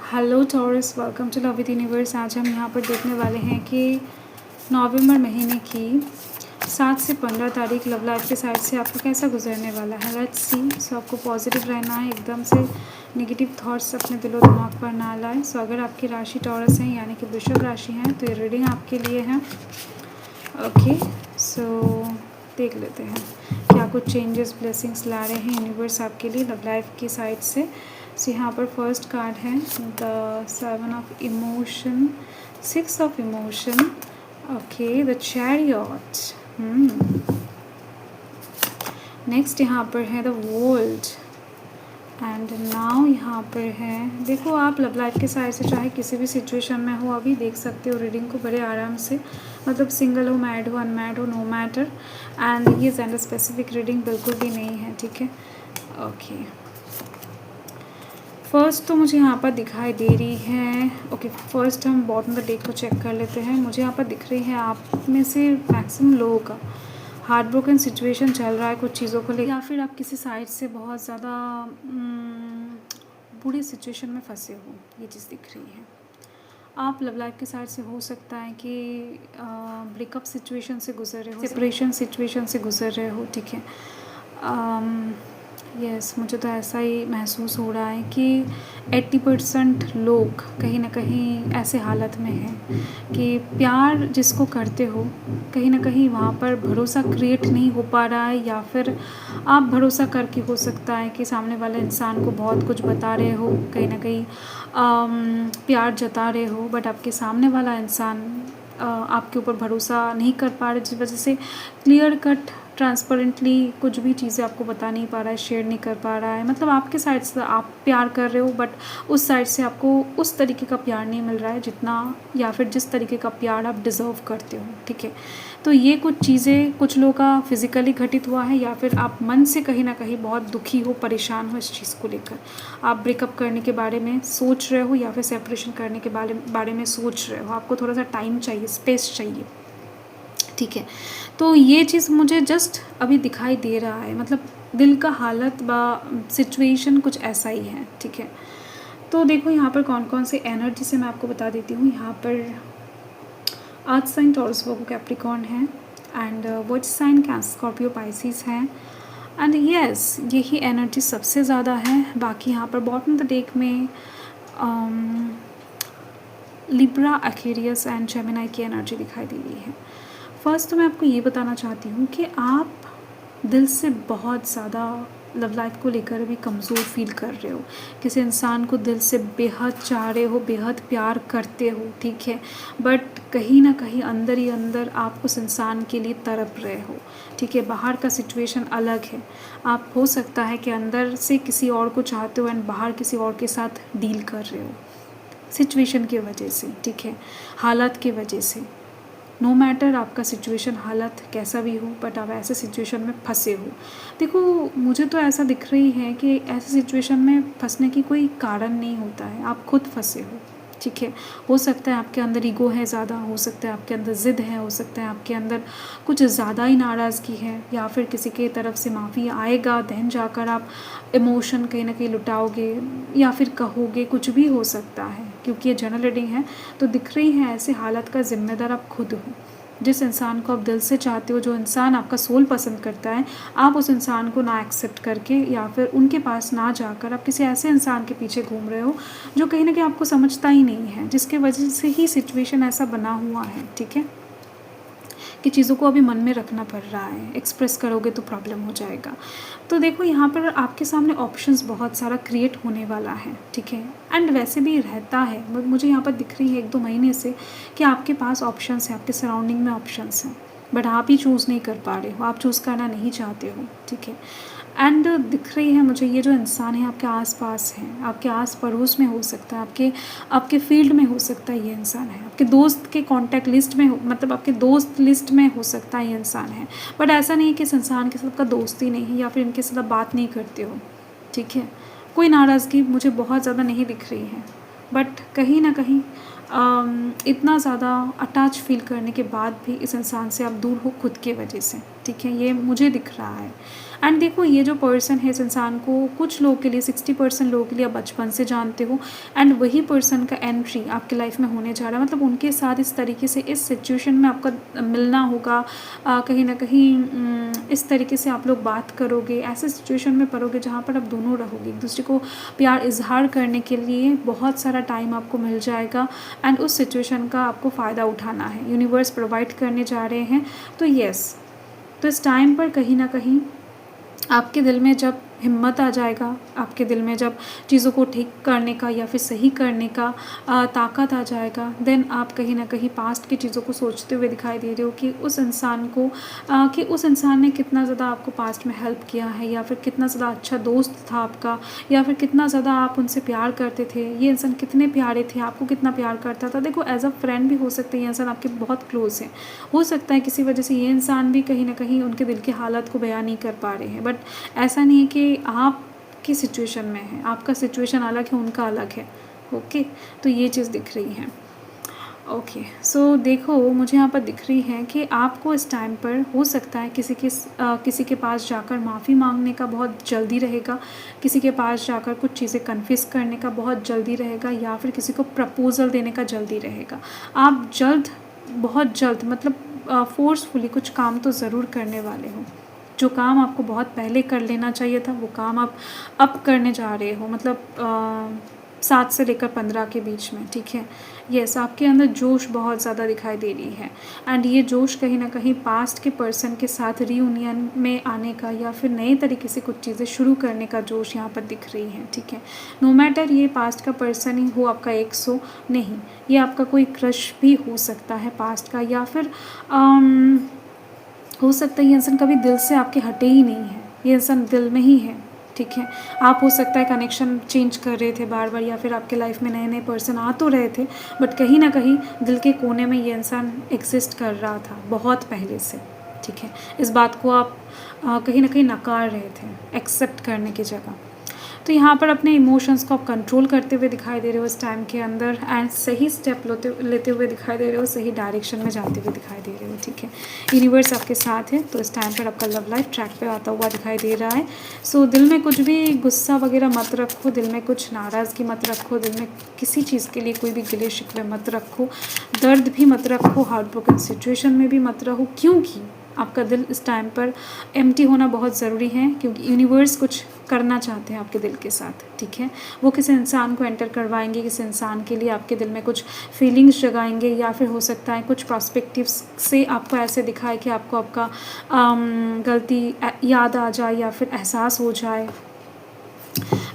Hello Taurus, welcome to love with universe. आज हम यहाँ पर देखने वाले हैं कि नवंबर महीने की 7 से 15 तारीख लव लाइफ के साइड से आपको कैसा गुजरने वाला है। Let's see. सो आपको पॉजिटिव रहना है, एकदम से नेगेटिव थॉट्स अपने दिलो दिमाग पर ना लाएं। सो अगर आपकी राशि टॉरस है यानी कि वृषभ राशि है तो ये रीडिंग आपके लिए है। ओके, सो देख लेते हैं क्या कुछ चेंजेस ब्लेसिंग्स ला रहे हैं यूनिवर्स आपके लिए लव लाइफ की साइड से। सो यहाँ पर फर्स्ट कार्ड है the 7 of emotion, 6 of emotion, okay, the chariot. Next यहाँ पर है द वर्ल्ड एंड नाउ यहाँ पर है, देखो आप लव लाइफ के साइड से चाहे किसी भी सिचुएशन में हो अभी देख सकते हो रीडिंग को बड़े आराम से, मतलब सिंगल हो, मैरिड हो, अनमैरिड हो, नो मैटर। एंड ये जेंडर स्पेसिफिक रीडिंग बिल्कुल भी नहीं है, ठीक है। ओके, फर्स्ट तो मुझे यहाँ पर दिखाई दे रही है, ओके, फर्स्ट हम बॉटम द डेक को चेक कर लेते हैं। मुझे यहाँ पर दिख रही है आप में से मैक्सिमम लोगों का हार्ट ब्रोकन सिचुएशन चल रहा है कुछ चीज़ों को लेकर, या फिर आप किसी साइड से बहुत ज़्यादा बुरी सिचुएशन में फंसे हो, ये चीज़ दिख रही है। आप लव लाइफ के साइड से हो सकता है कि ब्रेकअप सिचुएशन से गुजर रहे हो, सेपरेशन सिचुएशन से गुजर रहे हो, ठीक है। यस, मुझे तो ऐसा ही महसूस हो रहा है कि 80% लोग कहीं ना कहीं ऐसे हालत में हैं कि प्यार जिसको करते हो कहीं ना कहीं वहाँ पर भरोसा क्रिएट नहीं हो पा रहा है, या फिर आप भरोसा करके हो सकता है कि सामने वाले इंसान को बहुत कुछ बता रहे हो, कहीं ना कहीं प्यार जता रहे हो, बट आपके सामने वाला इंसान आपके ऊपर भरोसा नहीं कर पा रहे, जिस वजह से क्लियर कट ट्रांसपेरेंटली कुछ भी चीज़ें आपको बता नहीं पा रहा है, शेयर नहीं कर पा रहा है। मतलब आपके साइड से आप प्यार कर रहे हो बट उस साइड से आपको उस तरीके का प्यार नहीं मिल रहा है जितना, या फिर जिस तरीके का प्यार आप डिज़र्व करते हो, ठीक है। तो ये कुछ चीज़ें कुछ लोगों का फिज़िकली घटित हुआ है, या फिर आप मन से कहीं ना कहीं बहुत दुखी हो, परेशान हो इस चीज़ को लेकर। आप ब्रेकअप करने के बारे में सोच रहे हो या फिर सेपरेशन करने के बारे में सोच रहे हो। आपको थोड़ा सा टाइम चाहिए, स्पेस चाहिए, ठीक है। तो ये चीज़ मुझे जस्ट अभी दिखाई दे रहा है, मतलब दिल का हालत सिचुएशन कुछ ऐसा ही है, ठीक है। तो देखो यहाँ पर कौन कौन से एनर्जी से मैं आपको बता देती हूँ। यहाँ पर earth sign Taurus Virgo Capricorn है, and water sign Cancer Scorpio Pisces है, एंड यस यही एनर्जी सबसे ज़्यादा है। बाकी यहाँ पर बॉटम द डेक में लिब्रा, एक्वेरियस एंड जेमिनी की एनर्जी दिखाई दे रही है। फर्स्ट तो मैं आपको ये बताना चाहती हूँ कि आप दिल से बहुत ज़्यादा लव लाइफ को लेकर भी कमज़ोर फील कर रहे हो, किसी इंसान को दिल से बेहद चाह रहे हो, बेहद प्यार करते हो, ठीक है, बट कहीं ना कहीं अंदर ही अंदर आप उस इंसान के लिए तड़प रहे हो, ठीक है। बाहर का सिचुएशन अलग है, आप हो सकता है कि अंदर से किसी और को चाहते हो एंड बाहर किसी और के साथ डील कर रहे हो सिचुएशन की वजह से, ठीक है, हालात की वजह से। नो मैटर आपका सिचुएशन हालत कैसा भी हो, बट आप ऐसे सिचुएशन में फंसे हो। देखो मुझे तो ऐसा दिख रही है कि ऐसे सिचुएशन में फंसने की कोई कारण नहीं होता है, आप खुद फंसे हो, ठीक है। हो सकता है आपके अंदर ईगो है ज़्यादा, हो सकता है आपके अंदर ज़िद है, हो सकता है आपके अंदर कुछ ज़्यादा ही नाराज़गी है, या फिर किसी के तरफ से माफ़ी आएगा, देन जाकर आप इमोशन कहीं ना कहीं लुटाओगे या फिर कहोगे, कुछ भी हो सकता है। क्योंकि ये जनरल रीडिंग है तो दिख रही है ऐसे हालत का जिम्मेदार आप खुद हो। जिस इंसान को आप दिल से चाहते हो, जो इंसान आपका सोल पसंद करता है, आप उस इंसान को ना एक्सेप्ट करके या फिर उनके पास ना जाकर आप किसी ऐसे इंसान के पीछे घूम रहे हो जो कहीं ना कहीं आपको समझता ही नहीं है, जिसके वजह से ही सिचुएशन ऐसा बना हुआ है, ठीक है, कि चीज़ों को अभी मन में रखना पड़ रहा है, एक्सप्रेस करोगे तो प्रॉब्लम हो जाएगा। तो देखो यहाँ पर आपके सामने ऑप्शंस बहुत सारा क्रिएट होने वाला है, ठीक है, एंड वैसे भी रहता है। मुझे यहाँ पर दिख रही है 1-2 महीने से कि आपके पास ऑप्शंस हैं, आपके सराउंडिंग में ऑप्शंस हैं, बट आप ही चूज़ नहीं कर पा रहे हो, आप चूज़ करना नहीं चाहते हो, ठीक है। एंड दिख रही है मुझे ये जो इंसान है आपके आसपास है, आपके आस पड़ोस में हो सकता है, आपके फील्ड में हो सकता है ये इंसान है, आपके दोस्त के कांटेक्ट लिस्ट में हो, मतलब आपके दोस्त लिस्ट में हो सकता है ये इंसान है, बट ऐसा नहीं है कि इस इंसान के साथ आपका दोस्ती नहीं है या फिर इनके साथ बात नहीं करते हो, ठीक है। कोई नाराज़गी मुझे बहुत ज़्यादा नहीं दिख रही है, बट कहीं ना कहीं इतना ज़्यादा अटैच फील करने के बाद भी इस इंसान से आप दूर हो खुद के वजह से, ठीक है, ये मुझे दिख रहा है। एंड देखो ये जो पर्सन है, इस इंसान को कुछ लोगों के लिए 60% लोगों के लिए आप बचपन से जानते हो, एंड वही पर्सन का एंट्री आपके लाइफ में होने जा रहा है। मतलब उनके साथ इस तरीके से इस सिचुएशन में आपका मिलना होगा, कहीं ना कहीं इस तरीके से आप लोग बात करोगे, ऐसे सिचुएशन में पड़ोगे जहाँ पर आप दोनों रहोगे, एक दूसरे को प्यार इजहार करने के लिए बहुत सारा टाइम आपको मिल जाएगा, एंड उस सिचुएशन का आपको फ़ायदा उठाना है, यूनिवर्स प्रोवाइड करने जा रहे हैं। तो यस, तो इस टाइम पर कहीं ना कहीं आपके दिल में जब हिम्मत आ जाएगा, आपके दिल में जब चीज़ों को ठीक करने का या फिर सही करने का ताकत आ जाएगा, देन आप कहीं ना कहीं पास्ट की चीज़ों को सोचते हुए दिखाई दे रहे हो कि उस इंसान को कि उस इंसान ने कितना ज़्यादा आपको पास्ट में हेल्प किया है, या फिर कितना ज़्यादा अच्छा दोस्त था आपका, या फिर कितना ज़्यादा आप उनसे प्यार करते थे, ये इंसान कितने प्यारे थे, आपको कितना प्यार करता था। देखो एज अ फ्रेंड भी हो सकते हैं, ये इंसान आपके बहुत क्लोज है, हो सकता है किसी वजह से ये इंसान भी कहीं ना कहीं उनके दिल की हालत को बयान नहीं कर पा रहे हैं, बट ऐसा नहीं है कि आपकी सिचुएशन में है, आपका सिचुएशन अलग है, उनका अलग है। ओके, तो ये चीज़ दिख रही है। ओके, सो देखो मुझे यहाँ पर दिख रही है कि आपको इस टाइम पर हो सकता है किसी के पास जाकर माफ़ी मांगने का बहुत जल्दी रहेगा, किसी के पास जाकर कुछ चीज़ें कन्फेस करने का बहुत जल्दी रहेगा, या फिर किसी को प्रपोज़ल देने का जल्दी रहेगा। आप बहुत जल्द मतलब फोर्सफुली कुछ काम तो ज़रूर करने वाले हो। जो काम आपको बहुत पहले कर लेना चाहिए था, वो काम आप अब करने जा रहे हो, मतलब 7 से लेकर 15 के बीच में, ठीक है। यस, आपके अंदर जोश बहुत ज़्यादा दिखाई दे रही है, एंड ये जोश कहीं ना कहीं पास्ट के पर्सन के साथ रीयूनियन में आने का, या फिर नए तरीके से कुछ चीज़ें शुरू करने का जोश यहाँ पर दिख रही है, ठीक है। नो मैटर ये पास्ट का पर्सन ही हो, आपका एक्स हो, नहीं, ये आपका कोई क्रश भी हो सकता है पास्ट का, या फिर हो सकता है ये इंसान कभी दिल से आपके हटे ही नहीं है, ये इंसान दिल में ही है, ठीक है। आप हो सकता है कनेक्शन चेंज कर रहे थे बार बार, या फिर आपके लाइफ में नए नए पर्सन आ तो रहे थे, बट कहीं ना कहीं दिल के कोने में ये इंसान एग्जिस्ट कर रहा था बहुत पहले से, ठीक है। इस बात को आप कहीं ना कहीं नकार रहे थे एक्सेप्ट करने की जगह। तो यहाँ पर अपने इमोशंस को आप कंट्रोल करते हुए दिखाई दे रहे हो इस टाइम के अंदर, एंड सही स्टेप लेते हुए दिखाई दे रहे हो, सही डायरेक्शन में जाते हुए दिखाई दे रहे हो, ठीक है। यूनिवर्स आपके साथ है, तो इस टाइम पर आपका लव लाइफ ट्रैक पे आता हुआ दिखाई दे रहा है। सो दिल में कुछ भी गुस्सा वगैरह मत रखो, दिल में कुछ नाराज़गी मत रखो, दिल में किसी चीज़ के लिए कोई भी गिले शिकवे मत रखो, दर्द भी मत रखो, हार्ट ब्रोकन सिचुएशन में भी मत रहो, क्योंकि आपका दिल इस टाइम पर एम्प्टी होना बहुत ज़रूरी है, क्योंकि यूनिवर्स कुछ करना चाहते हैं आपके दिल के साथ, ठीक है। वो किसी इंसान को एंटर करवाएंगे, किसी इंसान के लिए आपके दिल में कुछ फीलिंग्स जगाएंगे, या फिर हो सकता है कुछ प्रॉस्पेक्टिव्स से आपको ऐसे दिखाए कि आपको आपका गलती याद आ जाए, या फिर एहसास हो जाए।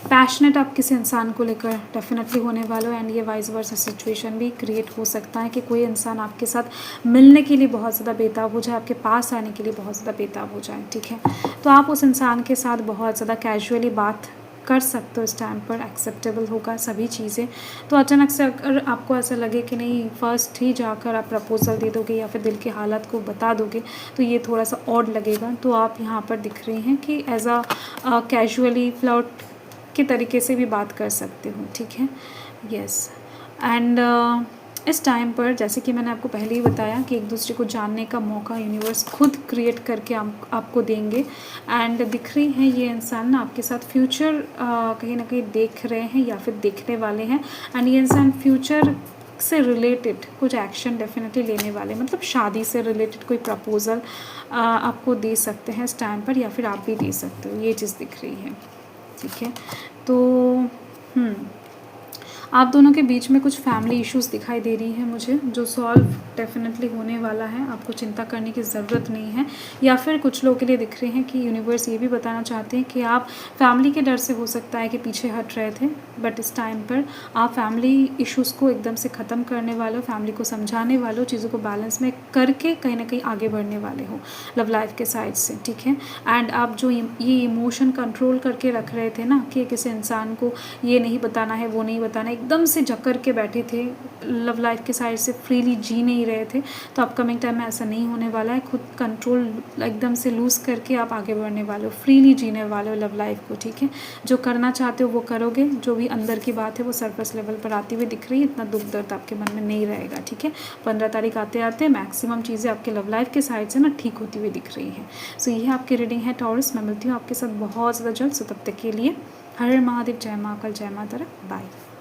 पैशनेट आप किसी इंसान को लेकर डेफिनेटली होने वाले हो, एंड ये वाइस वर्सा सिचुएशन भी क्रिएट हो सकता है कि कोई इंसान आपके साथ मिलने के लिए बहुत ज़्यादा बेताब हो जाए, आपके पास आने के लिए बहुत ज़्यादा बेताब हो जाए, ठीक है। तो आप उस इंसान के साथ बहुत ज़्यादा कैजुअली बात कर सकते हो इस टाइम पर, एक्सेप्टेबल होगा सभी चीज़ें। तो अचानक से अगर आपको ऐसा लगे कि नहीं फर्स्ट ही जाकर आप प्रपोजल दे दोगे, या फिर दिल की हालत को बता दोगे, तो ये थोड़ा सा ऑड लगेगा। तो आप यहाँ पर दिख रही हैं कि एज अ कैजुअली फ्लर्ट के तरीके से भी बात कर सकते हो, ठीक है। यस, एंड इस टाइम पर जैसे कि मैंने आपको पहले ही बताया कि एक दूसरे को जानने का मौका यूनिवर्स खुद क्रिएट करके आपको देंगे, एंड दिख रही हैं ये इंसान ना आपके साथ फ्यूचर कहीं ना कहीं देख रहे हैं, या फिर देखने वाले हैं, एंड ये इंसान फ्यूचर से रिलेटेड कुछ एक्शन डेफिनेटली लेने वाले, मतलब शादी से रिलेटेड कोई प्रपोज़ल आपको दे सकते हैं इस टाइम पर, या फिर आप भी दे सकते हो, ये चीज़ दिख रही है, ठीक है। तो आप दोनों के बीच में कुछ फैमिली इश्यूज़ दिखाई दे रही है मुझे, जो सॉल्व डेफिनेटली होने वाला है, आपको चिंता करने की ज़रूरत नहीं है। या फिर कुछ लोगों के लिए दिख रहे हैं कि यूनिवर्स ये भी बताना चाहते हैं कि आप फैमिली के डर से हो सकता है कि पीछे हट रहे थे, बट इस टाइम पर आप फैमिली इश्यूज़ को एकदम से ख़त्म करने वाले हो, फैमिली को समझाने वाले हो, चीज़ों को बैलेंस में करके कहीं ना कहीं आगे बढ़ने वाले हो लव लाइफ के साइड से, ठीक है। एंड आप जो ये इमोशन कंट्रोल करके रख रहे थे ना कि किसी इंसान को ये नहीं बताना है, वो नहीं बताना है, एक एकदम से जकड़ के बैठे थे, लव लाइफ के साइड से फ्रीली जी नहीं रहे थे, तो अपकमिंग टाइम में ऐसा नहीं होने वाला है। खुद कंट्रोल एकदम से लूज़ करके आप आगे बढ़ने वाले हो, फ्रीली जीने वाले हो लव लाइफ को, ठीक है। जो करना चाहते हो वो करोगे, जो भी अंदर की बात है वो सरफेस लेवल पर आती हुई दिख रही है, इतना दुख दर्द आपके मन में नहीं रहेगा, ठीक है। 15 तारीख आते आते मैक्सिमम चीज़ें आपके लव लाइफ के साइड से ना ठीक होती हुई दिख रही हैं। सो ये आपकी रीडिंग है टॉरस। मैं मिलती हूँ आपके साथ बहुत ज़्यादा जल्द। सो तब तक के लिए हर हर महादेव, जय महाकाल, जय माता रा, बाय।